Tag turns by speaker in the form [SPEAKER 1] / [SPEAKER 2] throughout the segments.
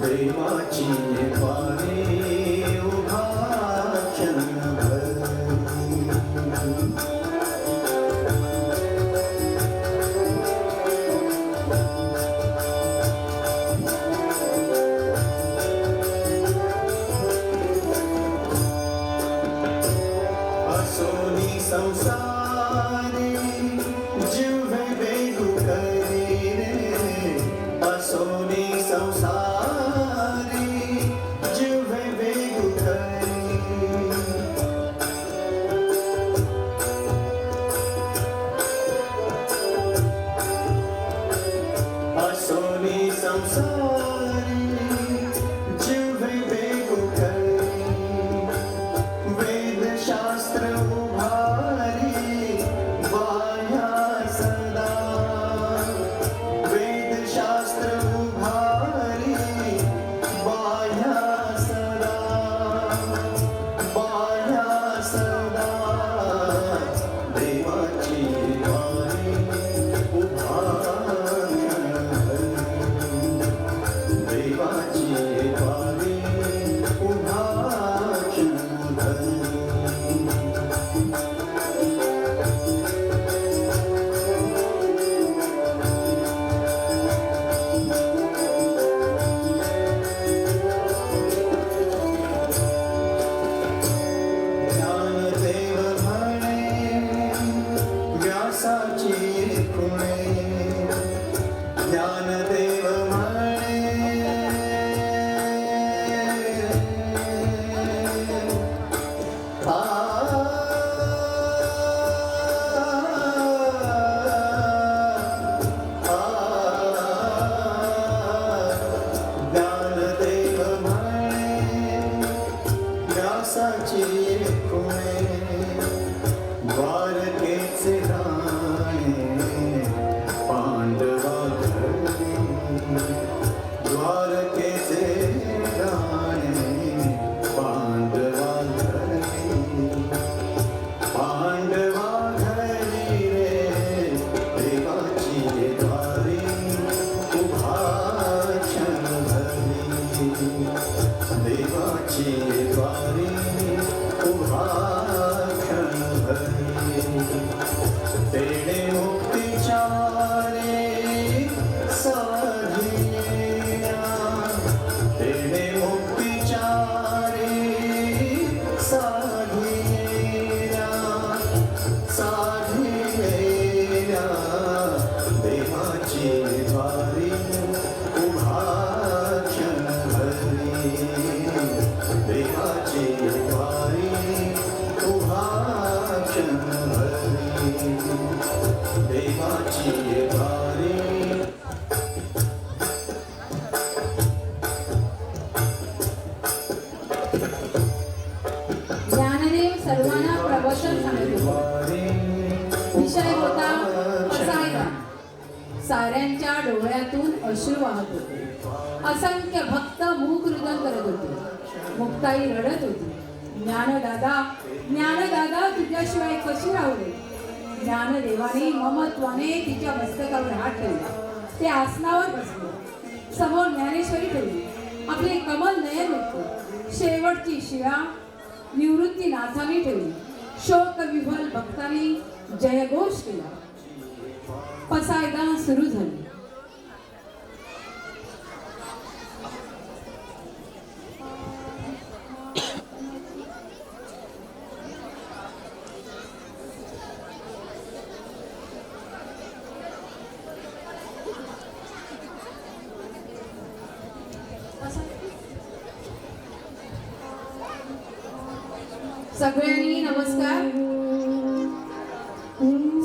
[SPEAKER 1] देवाची वाणी उभा क्षणभर असोनी संसारी जिव्हे वेगू करी रे असोनी संसारी जिव्हे वेगू करी असोनी संसारी जिव्हे वेगू करी वेदशास्त्र उभारी वाया सदा वेदशास्त्र उभारी वाया सदा देवाची वाणी उभा देवाची वाणी उभा ज्ञानदेव म्हणे व्यासाची खुणे ज्ञानदेव म्हणे ज्ञानदेव म्हणे व्यासाची खुणे द्वारकेचे राणे पांडवा घरी द्वारकेचे राणे पांडवा घरी रे देवाची द्वारी उभा क्षणभरी देवाची द्वारी उभा क्षणभरी तेणे मुक्तीच्या रे साधिया तेणे मुक्तीच्या रे साधिया देवाची द्वारी उभा क्षणभरी देवाची द्वारी उभा क्षणभरी देवाची द्वारी
[SPEAKER 2] ज्ञानदेव सर्वांना प्रवचन सांगत होते. विषय होता पसायदान. साऱ्यांच्या डोळ्यातून अश्रू वाहत होते. असंख्य भक्त मूक रुदन करत होते. मुक्ताई रडत होती. ज्ञानदादा तुझ्याशिवाय कशी राहुले. ज्ञानदेवाने ममत्वाने तिच्या मस्तकावर हात ठेवला. ते आसनावर बसले. समोर ज्ञानेश्वरी ठेवली. आपले कमल नयन होते. शेवटची शिळा निवृत्तीनाथाने ठेवली. शोक विभल भक्तांनी जयघोष केला. पसायदान सुरू झाले. सगळ्यांनी नमस्कार.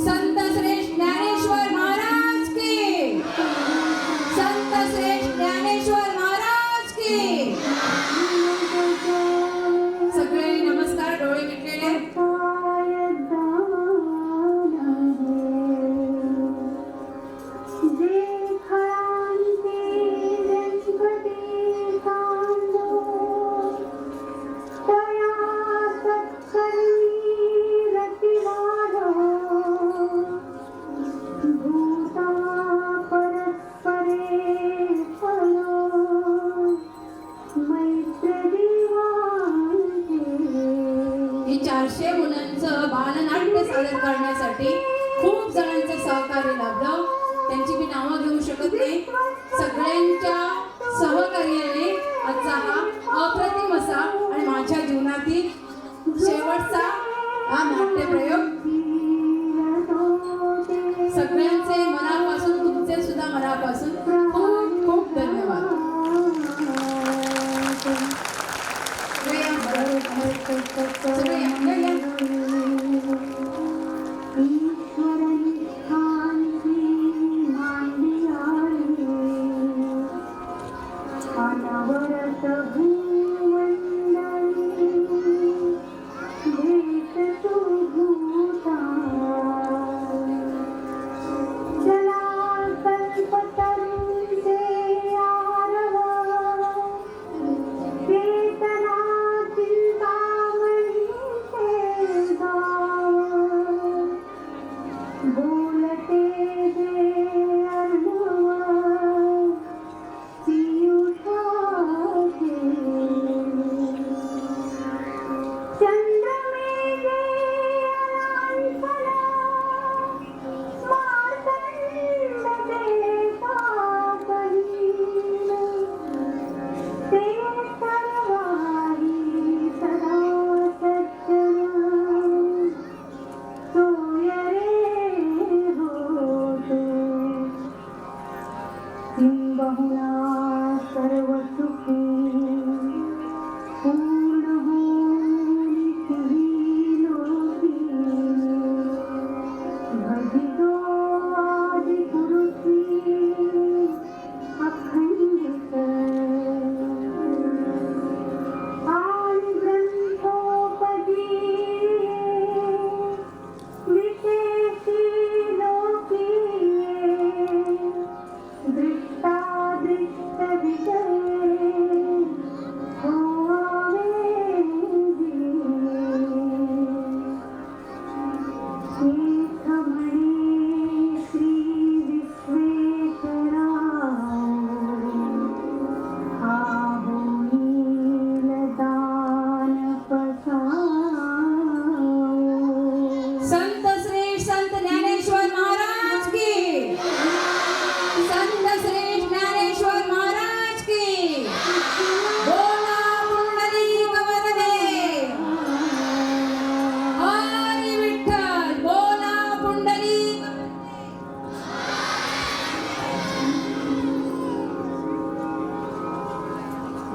[SPEAKER 2] संत श्रेष्ठ ज्ञानेश्वर महाराज की. संत श्रेष्ठ ज्ञानेश्वर महाराज की. सगळ्यांनी नमस्कार. डोळे मिटलेले.
[SPEAKER 3] Thank you.
[SPEAKER 2] 400 मुलांचं बालनाट्य सादर करण्यासाठी खूप जणांचं सहकार्य लाभलं. त्यांची मी नावं घेऊ शकत नाही. सगळ्यांच्या सहकार्याने आजचा हा अप्रतिम असा आणि माझ्या जीवनातील शेवटचा हा नाट्यप्रयोग. सगळ्यांचे मनापासून, तुमचे सुद्धा मनापासून खूप खूप धन्यवाद. सगळे या.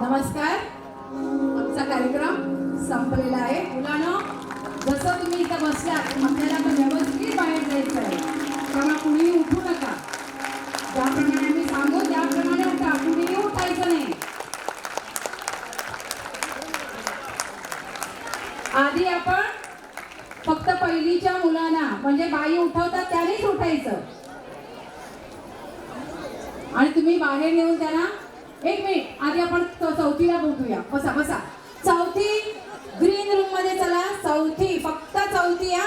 [SPEAKER 2] नमस्कार. आमचा कार्यक्रम संपलेला आहे. मुलांनो, जसं तुम्ही इथं बसलात आपल्याला पण व्यवस्थित बाहेर जायचं आहे. तेव्हा कुणीही उठू नका. ज्याप्रमाणे मी सांगू त्याप्रमाणे उठा. कुणीही उठायचं नाही. आधी आपण फक्त पहिलीच्या मुलांना म्हणजे बाई उठवतात त्यानेच उठायचं आणि तुम्ही बाहेर नेऊन त्यांना एक मिनिट आधी आपण चौथीला बघूया. बसा बसा. चौथी ग्रीन रूम मध्ये चला. चौथी, फक्त चौथी या.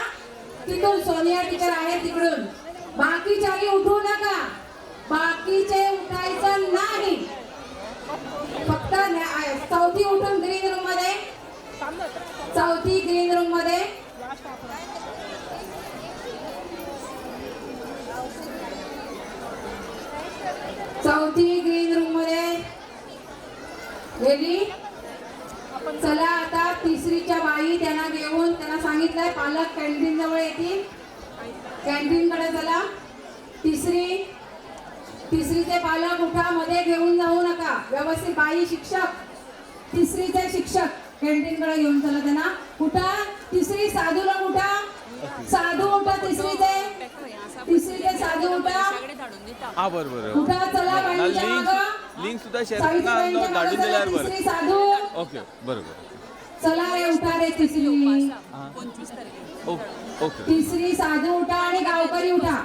[SPEAKER 2] तिथून सोनिया टीचर आहे तिकडून. बाकीच्याही उठू नका. बाकीचे उठायचं नाही. फक्त चौथी उठून ग्रीन रूम मध्ये. चौथी ग्रीन रूम मध्ये. चौथी ग्रीन रूम मध्ये रेडी. चला आता तिसरीच्या बाई त्यांना घेऊन त्यांना सांगितलंय पालक कॅन्टीन जवळ येतील. कॅन्टीन कडे चला. तिसरीचे पालक उठा. मध्ये घेऊन जाऊ नका. व्यवस्थित बाई शिक्षक, तिसरीचे शिक्षक कॅन्टीन कडे घेऊन चला त्यांना. उठा. तिसरी साधूला उठा. साधू उठा. तिसरीचे साधू उठा.
[SPEAKER 3] हा बरोबर
[SPEAKER 2] उठा. चला बाईंच्या मागं.
[SPEAKER 3] लिंक सुद्धा शेअर काढून दिल्यावर बरं.
[SPEAKER 2] तिसरी साधू.
[SPEAKER 3] ओके बरोबर.
[SPEAKER 2] चला रे उठा रे तिसरी.
[SPEAKER 3] ओके.
[SPEAKER 2] तिसरी साधू उठा आणि गावकरी उठा.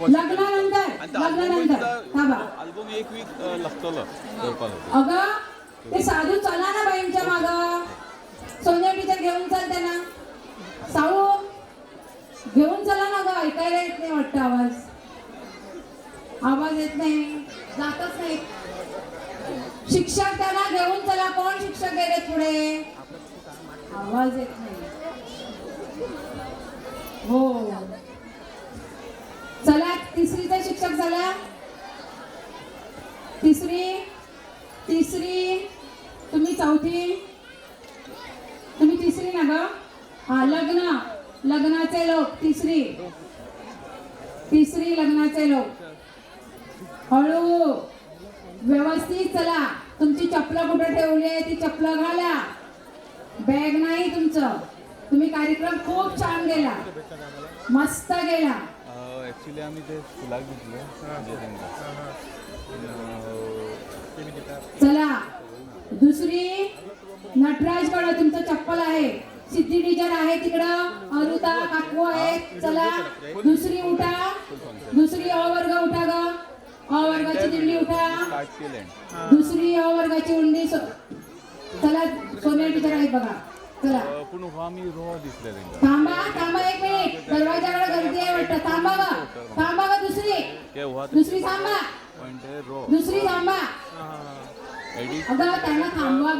[SPEAKER 2] लग्नानंतर थांबा.
[SPEAKER 3] अल्बम एक वीक लागतलो.
[SPEAKER 2] अगं ते साधू चला ना बाईंच्या मागं. सोनिया टीचर घेऊन चल त्यांना. साऊ घेऊन चला ना गं. ऐकायला येत नाही वाटतं आवाज. आवाज येत नाही. जातच नाही. शिक्षक त्यांना घेऊन चला. कोण शिक्षक गेले पुढे? आवाज येत नाही. हो चला तिसरीचा शिक्षक झाला. तिसरी तुम्ही चौथी, तुम्ही तिसरी ना ग. हा लग्नाचे लोक तिसरी लग्नाचे लोक. हळू व्यवस्थित चला. तुमची चपला कुठे ठेवली आहे ती चपला घाला. बॅग नाही तुमचं. तुम्ही कार्यक्रम खूप छान गेला, मस्त गेला.
[SPEAKER 3] ऍक्च्युली आम्ही ते फुलाक घेतलं.
[SPEAKER 2] चला दुसरी नटराजकडे तुमचं चप्पल आहे. सिद्धी टीचर आहे तिकडं, अरुता काकू आहेत. चला दुसरी उठा. दुसरी अ वर्ग उठा ग. अ वर्गाची दिंडी उठा.
[SPEAKER 3] स्टार्ट केलंय.
[SPEAKER 2] दुसरी अ वर्गाची उंडी चला सोनिया टीचर आहेत बघा. चला
[SPEAKER 3] पण हो आम्ही रो दिसले त्यांना.
[SPEAKER 2] थांबा 1 मिनिट. दरवाजाकडे गर्दी आहे वाटतं. थांबा ग. दुसरी थांबा.
[SPEAKER 3] पॉइंट आहे रो.
[SPEAKER 2] दुसरी थांबा.
[SPEAKER 3] एडिट
[SPEAKER 2] अगं त्यांना थांबवा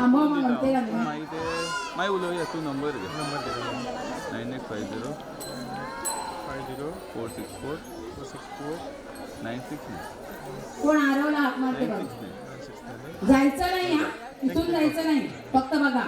[SPEAKER 2] मग म्हणते ना मी.
[SPEAKER 3] माहिती आहे माही उलवूया. तू नंबर घे. 9850 464 969.
[SPEAKER 2] कोण हरवला हाक मारते बघ. जायचं नाही हा, इथून जायचं नाही. फक्त बघा.